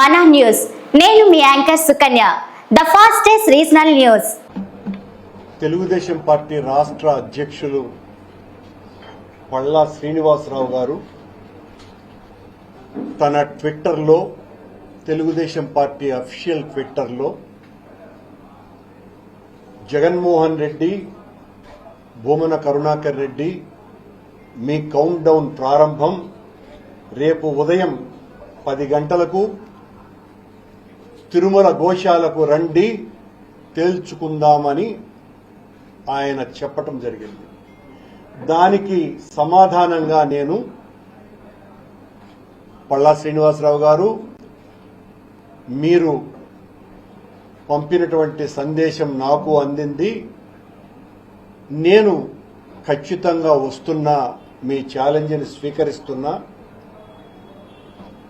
మానా news. నేను మీ anchor Sukanya. The fastest regional news. Telugu Desam party రాష్ట్ర అధ్యక్షులు పళ్ళా శ్రీనివాసరావు గారు తన ట్విట్టర్లో, తెలుగుదేశం పార్టీ అఫీషియల్ ట్విట్టర్లో జగన్మోహన్ రెడ్డి, భూమన కరుణాకర్ రెడ్డి మీ కౌంట్ డౌన్ ప్రారంభం, రేపు ఉదయం 10 గంటలకు తిరుమల గోశాలకు రండి, తేల్చుకుందామని ఆయన చెప్పటం జరిగింది. దానికి సమాధానంగా నేను పళ్ళా శ్రీనివాసరావు గారు, మీరు పంపినటువంటి సందేశం నాకు అందింది, నేను ఖచ్చితంగా వస్తున్నా, మీ ఛాలెంజ్ని స్వీకరిస్తున్నా.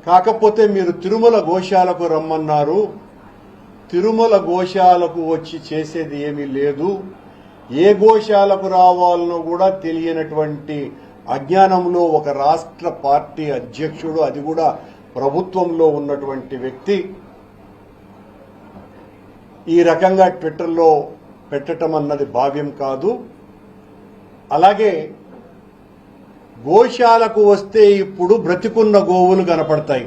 కాకపోతే మీరు తిరుమల గోశాలకు రమ్మన్నారు, తిరుమల గోశాలకు వచ్చి చేసేది ఏమీ లేదు, ఏ గోశాలకు రావాలనో కూడా తెలియనటువంటి అజ్ఞానంలో ఒక రాష్ట్ర పార్టీ అధ్యక్షుడు, అది కూడా ప్రభుత్వంలో ఉన్నటువంటి వ్యక్తి ఈ రకంగా ట్విట్టర్లో పెట్టడం అన్నది భావ్యం కాదు. అలాగే గోశాలకు వస్తే ఇప్పుడు బ్రతికున్న గోవులు కనపడతాయి,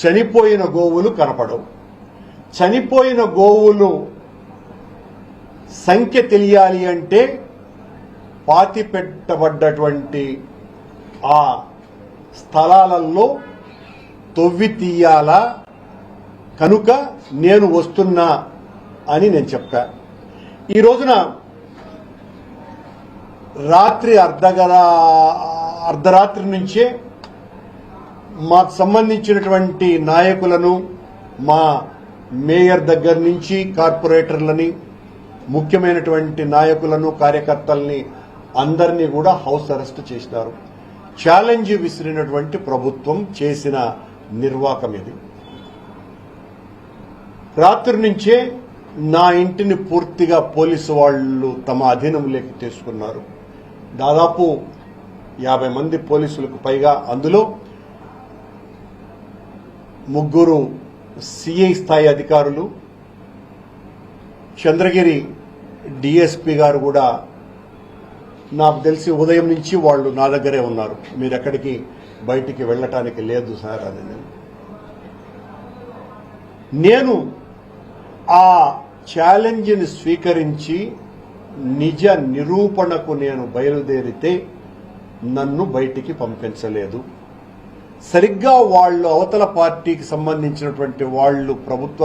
చనిపోయిన గోవులు కనపడవు. చనిపోయిన గోవులు సంఖ్య తెలియాలి అంటే పాతి పెట్టబడ్డటువంటి ఆ స్థలాలలో తవ్వి తీయాలా, కనుక నేను వస్తున్నా అని నేను చెప్పా. ఈ రోజున రాత్రి అర్ధరాత్రి నుంచే మాకు సంబంధించినటువంటి నాయకులను, మా మేయర్ దగ్గర నుంచి కార్పొరేటర్లని, ముఖ్యమైనటువంటి నాయకులను, కార్యకర్తల్ని అందరినీ కూడా హౌస్ అరెస్ట్ చేసినారు. ఛాలెంజ్ విసిరినటువంటి ప్రభుత్వం చేసిన నిర్వాకం ఇది. రాత్రి నుంచే నా ఇంటిని పూర్తిగా పోలీసు వాళ్ళు తమ అధీనంలోకి తీసుకున్నారు. దాదాపు 50 మంది పోలీసులకు పైగా, అందులో 3 సిఐ స్థాయి అధికారులు, చంద్రగిరి డిఎస్పీ గారు కూడా నాకు తెలిసి ఉదయం నుంచి వాళ్ళు నా దగ్గరే ఉన్నారు. మీరు ఎక్కడికి బయటికి వెళ్ళటానికి లేదు సార్ అని. నేను ఆ ఛాలెంజ్ని స్వీకరించి నిజ నిరూపణకు నేను బయలుదేరితే నన్ను బయటికి పంపించలేదు. సరిగ్గా వాళ్ళు అవతల పార్టీకి సంబంధించినటువంటి వాళ్ళు, ప్రభుత్వ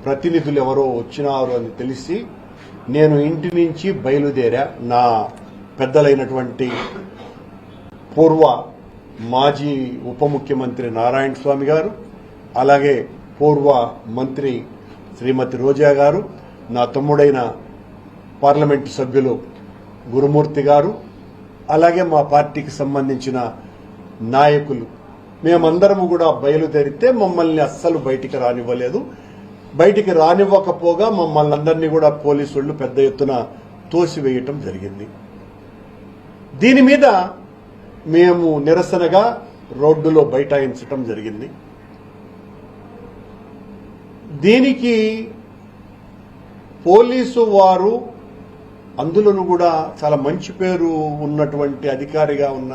ప్రతినిధులు ఎవరో వచ్చినారు అని తెలిసి నేను ఇంటి నుంచి బయలుదేరా. నా పెద్దలైనటువంటి పూర్వ మాజీ ఉప ముఖ్యమంత్రి నారాయణ స్వామి గారు, అలాగే పూర్వ మంత్రి శ్రీమతి రోజా గారు, నా తమ్ముడైన పార్లమెంటు సభ్యులు గురుమూర్తి గారు, అలాగే మా పార్టీకి సంబంధించిన నాయకులు, మేమందరము కూడా బయలుదేరితే మమ్మల్ని అస్సలు బయటికి రానివ్వలేదు. బయటికి రానివ్వకపోగా మమ్మల్ని అందరినీ కూడా పోలీసులు పెద్ద ఎత్తున తోసివేయటం జరిగింది. దీని మీద మేము నిరసనగా రోడ్డులో బైఠాయించటం జరిగింది. దీనికి పోలీసు వారు, అందులోనూ కూడా చాలా మంచి పేరు ఉన్నటువంటి అధికారిగా ఉన్న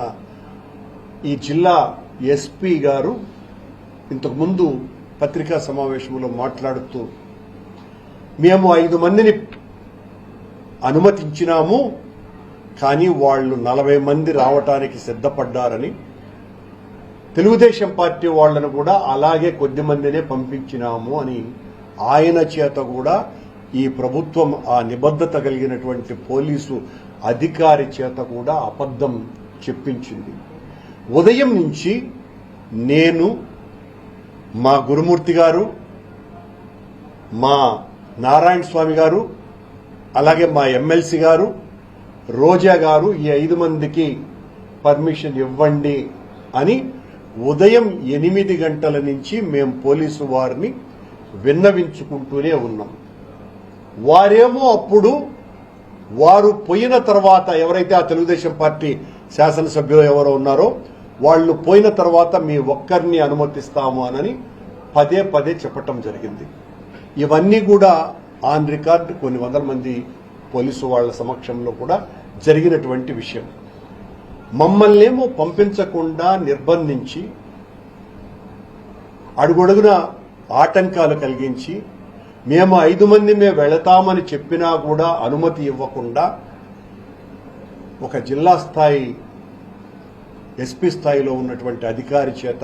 ఈ జిల్లా ఎస్పీ గారు ఇంతకుముందు పత్రికా సమావేశంలో మాట్లాడుతూ, మేము 5 మందిని అనుమతించినాము, కానీ వాళ్ళు 40 మంది రావటానికి సిద్ధపడ్డారని, తెలుగుదేశం పార్టీ వాళ్లను కూడా అలాగే కొద్ది మందినే పంపించినాము అని ఆయన చేత కూడా ఈ ప్రభుత్వం, ఆ నిబద్ధత కలిగినటువంటి పోలీసు అధికారి చేత కూడా అబద్ధం చెప్పించింది. ఉదయం నుంచి నేను, మా గురుమూర్తి గారు, మా నారాయణ స్వామి గారు, అలాగే మా ఎమ్మెల్సీ గారు, రోజా గారు ఈ 5 మందికి పర్మిషన్ ఇవ్వండి అని ఉదయం 8 గంటల నుంచి మేము పోలీసు వారిని విన్నవించుకుంటూనే ఉన్నాం. వారేమో అప్పుడు వారు పోయిన తర్వాత, ఎవరైతే ఆ తెలుగుదేశం పార్టీ శాసనసభ్యులు ఎవరో ఉన్నారో వాళ్ళు పోయిన తర్వాత మీ ఒక్కరిని అనుమతిస్తాము అని పదే పదే చెప్పటం జరిగింది. ఇవన్నీ కూడా ఆన్ రికార్డ్ కొన్ని వందల మంది పోలీసు వాళ్ళ సమక్షంలో కూడా జరిగినటువంటి విషయం. మమ్మల్నేమో పంపించకుండా నిర్బంధించి అడుగడుగున ఆటంకాలు కలిగించి మేము 5 మందిమే వెళతామని చెప్పినా కూడా అనుమతి ఇవ్వకుండా ఒక జిల్లా స్థాయి ఎస్పీ స్థాయిలో ఉన్నటువంటి అధికారి చేత,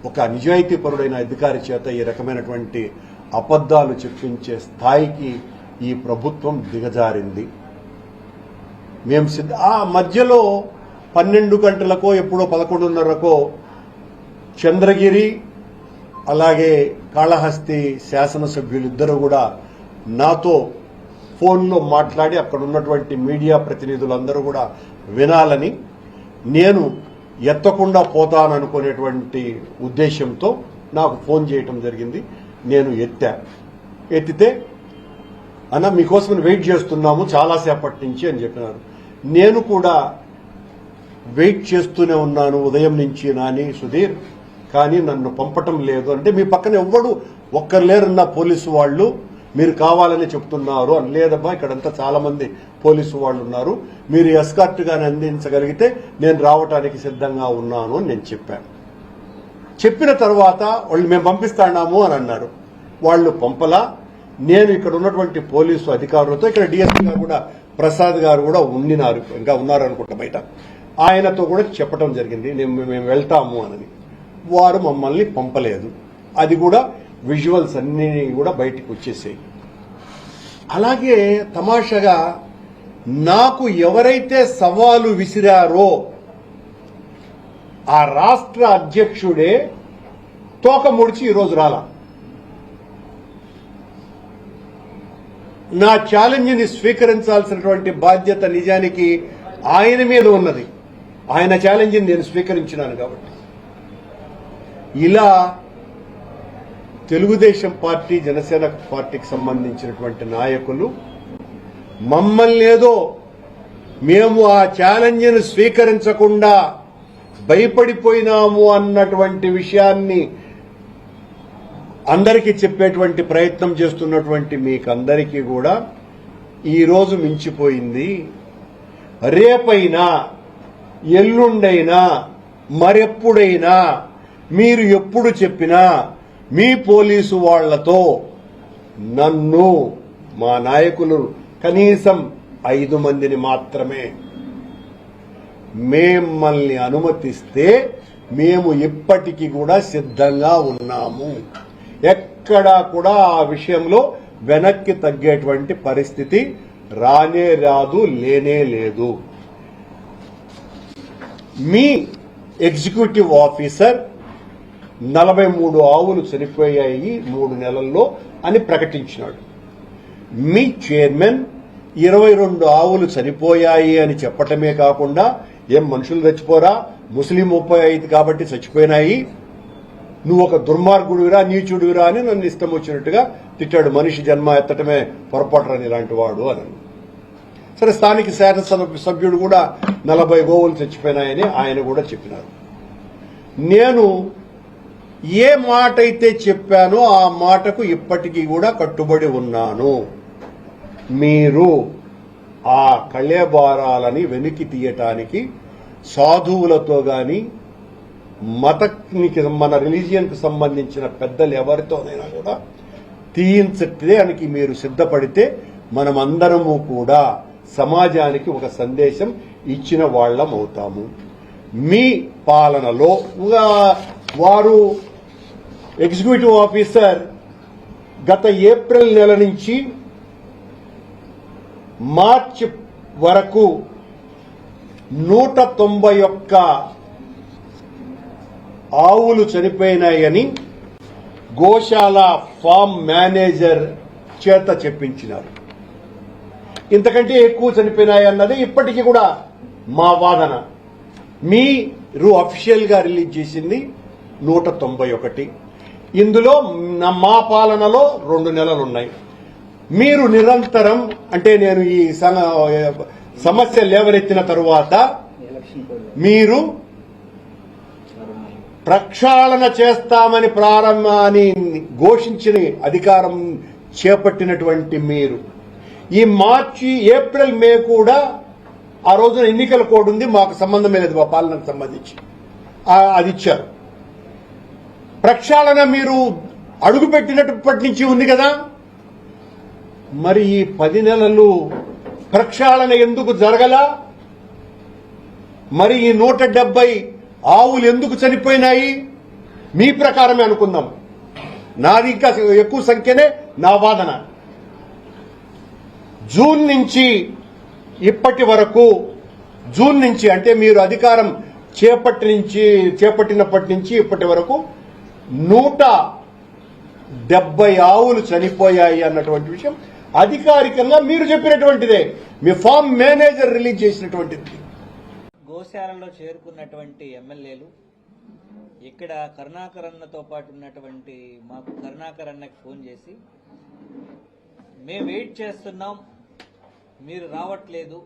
ఒక నిజాయితీపరుడైన అధికారి చేత ఈ రకమైనటువంటి అబద్ధాలు చెప్పించే స్థాయికి ఈ ప్రభుత్వం దిగజారింది. మేము ఆ మధ్యలో 12 గంటలకో ఎప్పుడో 11:30కో చంద్రగిరి అలాగే కాళహస్తి శాసనసభ్యులిద్దరూ కూడా నాతో ఫోన్లో మాట్లాడి అక్కడ ఉన్నటువంటి మీడియా ప్రతినిధులందరూ కూడా వినాలని, నేను ఎత్తకుండా పోతాననుకునేటువంటి ఉద్దేశంతో నాకు ఫోన్ చేయటం జరిగింది. నేను ఎత్తితే అన్న మీకోసం వెయిట్ చేస్తున్నాము చాలాసేపటి నుంచి అని చెప్పినారు. నేను కూడా వెయిట్ చేస్తూనే ఉన్నాను ఉదయం నుంచి నాని సుధీర్, కానీ నన్ను పంపటం లేదు అంటే మీ పక్కన ఎవ్వడు ఒక్కరు లేరన్న పోలీసు వాళ్ళు, మీరు కావాలని చెప్తున్నారు అని. లేదబ్బా ఇక్కడంతా చాలా మంది పోలీసు వాళ్ళు ఉన్నారు, మీరు ఎస్కార్ట్ గాని అందించగలిగితే నేను రావటానికి సిద్ధంగా ఉన్నాను అని నేను చెప్పాను. చెప్పిన తర్వాత వాళ్ళు మేము పంపిస్తాము అని అన్నారు. వాళ్ళు పంపలా. నేను ఇక్కడ ఉన్నటువంటి పోలీసు అధికారులతో, ఇక్కడ డిఎస్పీ గారు కూడా ప్రసాద్ గారు కూడా ఉండినారు, ఇంకా ఉన్నారు అనుకుంటా బయట, ఆయనతో కూడా చెప్పడం జరిగింది మేము వెళ్తాము అని. వారు మమ్మల్ని పంపలేదు. అది కూడా విజువల్స్ అన్నీ కూడా బయటికి వచ్చేసాయి. అలాగే తమాషాగా నాకు ఎవరైతే సవాలు విసిరారో ఆ రాష్ట్ర అధ్యక్షుడే తోక ముడిచి ఈరోజు రాలా. నా ఛాలెంజ్ని స్వీకరించాల్సినటువంటి బాధ్యత నిజానికి ఆయన మీద ఉన్నది. ఆయన ఛాలెంజ్ని నేను స్వీకరించినాను కాబట్టి. ఇలా తెలుగుదేశం పార్టీ, జనసేన పార్టీకి సంబంధించినటువంటి నాయకులు మమ్మల్ని ఏదో మేము ఆ ఛాలెంజ్ను స్వీకరించకుండా భయపడిపోయినాము అన్నటువంటి విషయాన్ని అందరికీ చెప్పేటువంటి ప్రయత్నం చేస్తున్నటువంటి మీకందరికీ కూడా ఈరోజు మించిపోయింది. రేపైనా ఎల్లుండైనా మరెప్పుడైనా మీరు ఎప్పుడు చెప్పినా మీ పోలీసు వాళ్లతో నన్ను, మా నాయకులు కనీసం 5 మందిని మాత్రమే మిమ్మల్ని అనుమతిస్తే మేము ఇప్పటికీ కూడా సిద్ధంగా ఉన్నాము. ఎక్కడా కూడా ఆ విషయంలో వెనక్కి తగ్గేటువంటి పరిస్థితి రానే రాదు, లేనే లేదు. మీ ఎగ్జిక్యూటివ్ ఆఫీసర్ 43 ఆవులు చనిపోయాయి 3 నెలల్లో అని ప్రకటించినాడు. మీ చైర్మన్ 22 ఆవులు చనిపోయాయి అని చెప్పటమే కాకుండా, ఏం మనుషులు చచ్చిపోరా, ముస్లిం 35 కాబట్టి చచ్చిపోయినాయి, నువ్వు ఒక దుర్మార్గుడివిరా, నీచుడివిరా అని నన్ను ఇష్టం వచ్చినట్టుగా తిట్టాడు. మనిషి జన్మ ఎత్తటమే పొరపాటురని ఇలాంటి వాడు అని. సరే, స్థానిక శాసనసభ సభ్యుడు కూడా 40 గోవులు చచ్చిపోయినాయని ఆయన కూడా చెప్పినారు. నేను ఏ మాట అయితే చెప్పానో ఆ మాటకు ఇప్పటికీ కూడా కట్టుబడి ఉన్నాను. మీరు ఆ కళేబారాలని వెనక్కి తీయటానికి సాధువులతో గాని, మతానికి మన రిలీజియన్కి సంబంధించిన పెద్దలు ఎవరితోనైనా కూడా తీయించడానికి మీరు సిద్ధపడితే మనమందరము కూడా సమాజానికి ఒక సందేశం ఇచ్చిన వాళ్ళం అవుతాము. మీ పాలనలో వారు ఎగ్జిక్యూటివ్ ఆఫీసర్ గత ఏప్రిల్ నెల నుంచి మార్చి వరకు 191 ఆవులు చనిపోయినాయని గోశాల ఫామ్ మేనేజర్ చేత చెప్పించినారు. ఇంతకంటే ఎక్కువ చనిపోయినాయన్నది ఇప్పటికీ కూడా మా వాదన. మీరు అఫీషియల్ గా రిలీజ్ చేసింది 191. ఇందులో మా పాలనలో 2 నెలలు ఉన్నాయి. మీరు నిరంతరం, అంటే నేను ఈ సమస్య లేవనెత్తిన తరువాత మీరు ప్రక్షాళన చేస్తామని ప్రారంభాన్ని ఘోషించిన అధికారం చేపట్టినటువంటి మీరు ఈ మార్చి ఏప్రిల్ మే కూడా ఆ రోజున ఎన్నికల కోడ్ ఉంది, మాకు సంబంధమే లేదు మా పాలనకు సంబంధించి అది ఇచ్చారు. ప్రక్షాళన మీరు అడుగుపెట్టినప్పటి నుంచి ఉంది కదా, మరి ఈ 10 నెలలు ప్రక్షాళన ఎందుకు జరగలా? మరి ఈ 170 ఆవులు ఎందుకు చనిపోయినాయి? మీ ప్రకారమే అనుకుందాం, నాది ఇంకా ఎక్కువ సంఖ్యనే నా వాదన. జూన్ నుంచి ఇప్పటి వరకు, జూన్ నుంచి అంటే మీరు అధికారం చేపట్టినప్పటి నుంచి ఇప్పటి వరకు 170 ఆవులు చనిపోయాయి అన్నటువంటి విషయం అధికారికంగా మీరు చెప్పినటువంటిదే, మీ ఫామ్ మేనేజర్ రిలీజ్ చేసినటువంటిది. గోశాలలో చేరుకున్నటువంటి ఎమ్మెల్యేలు ఇక్కడ కరుణాకర్ అన్నతో పాటు ఉన్నటువంటి మాకు కరుణాకర్ అన్నకి ఫోన్ చేసి మేము వెయిట్ చేస్తున్నాం, మీరు రావట్లేదు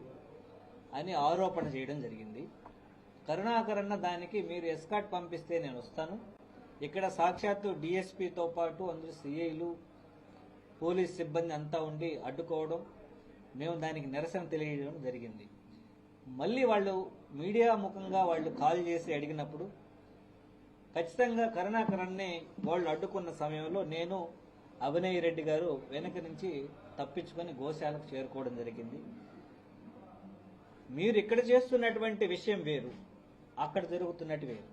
అని ఆరోపణ చేయడం జరిగింది. కరుణాకర్ అన్న దానికి మీరు ఎస్కాట్ పంపిస్తే నేను వస్తాను, ఇక్కడ సాక్షాత్తు డిఎస్పీతో పాటు అందరూ సిఐలు పోలీస్ సిబ్బంది అంతా ఉండి అడ్డుకోవడం, మేము దానికి నిరసన తెలియజేయడం జరిగింది. మళ్ళీ వాళ్ళు మీడియా ముఖంగా వాళ్ళు కాల్ చేసి అడిగినప్పుడు ఖచ్చితంగా కరుణాకర్ అన్నే వాళ్ళు అడ్డుకున్న సమయంలో నేను అభినయ్ రెడ్డి గారు వెనక నుంచి తప్పించుకొని గోశాలకు చేరుకోవడం జరిగింది. మీరు ఇక్కడ చేస్తున్నటువంటి విషయం వేరు, అక్కడ జరుగుతున్నట్టు వేరు.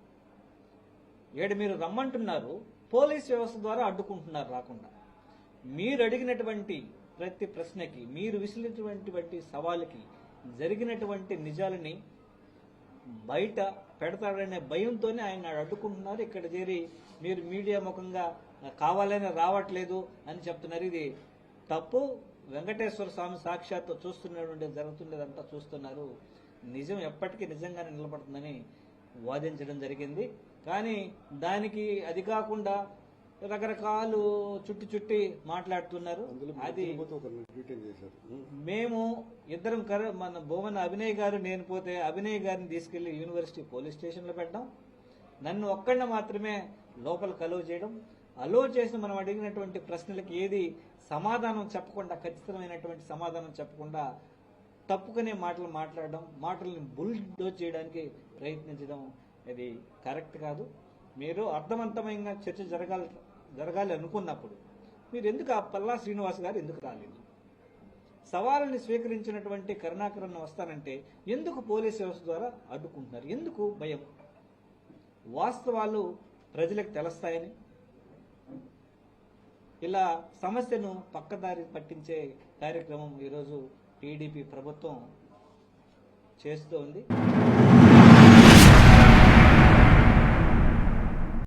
ఏడు మీరు రమ్మంటున్నారు, పోలీస్ వ్యవస్థ ద్వారా అడ్డుకుంటున్నారు రాకుండా. మీరు అడిగినటువంటి ప్రతి ప్రశ్నకి, మీరు విసిలినటువంటి సవాలుకి జరిగినటువంటి నిజాలని బయట పెడతాడనే భయంతోనే ఆయన అడ్డుకుంటున్నారు. ఇక్కడ చేరి మీరు మీడియా ముఖంగా కావాలని రావట్లేదు అని చెప్తున్నారు. ఇది తప్పు. వెంకటేశ్వర స్వామి సాక్షాత్తు చూస్తున్నటువంటి జరుగుతుండేదంతా చూస్తున్నారు. నిజం ఎప్పటికీ నిజంగానే నిలబడుతుందని వాదించడం జరిగింది. కానీ దానికి అది కాకుండా రకరకాలు చుట్టి మాట్లాడుతున్నారు. అది మేము ఇద్దరం మన భువన అభినయ్ గారు నేను పోతే అభినయ్ గారిని తీసుకెళ్లి యూనివర్సిటీ పోలీస్ స్టేషన్లో పెట్టడం, నన్ను ఒక్కడిని మాత్రమే లోపల అలో చేయడం, అలో చేసిన మనం అడిగినటువంటి ప్రశ్నలకు ఏది సమాధానం చెప్పకుండా, ఖచ్చితమైనటువంటి సమాధానం చెప్పకుండా తప్పుకునే మాటలు మాట్లాడడం, మాటల్ని బుల్డోజ్ చేయడానికి ప్రయత్నించడం ఇది కరెక్ట్ కాదు. మీరు అర్థవంతమైన చర్చ జరగాలి అనుకున్నప్పుడు మీరు ఎందుకు ఆ పల్లా శ్రీనివాస్ గారు ఎందుకు రాలేదు? సవాళ్ళని స్వీకరించినటువంటి కరుణాకరన్ వస్తానంటే ఎందుకు పోలీస్ వ్యవస్థ ద్వారా అడ్డుకుంటున్నారు? ఎందుకు భయం? వాస్తవాలు ప్రజలకు తెలుస్తాయని ఇలా సమస్యను పక్కదారి పట్టించే కార్యక్రమం ఈరోజు టీడీపీ ప్రభుత్వం చేస్తూ ఉంది.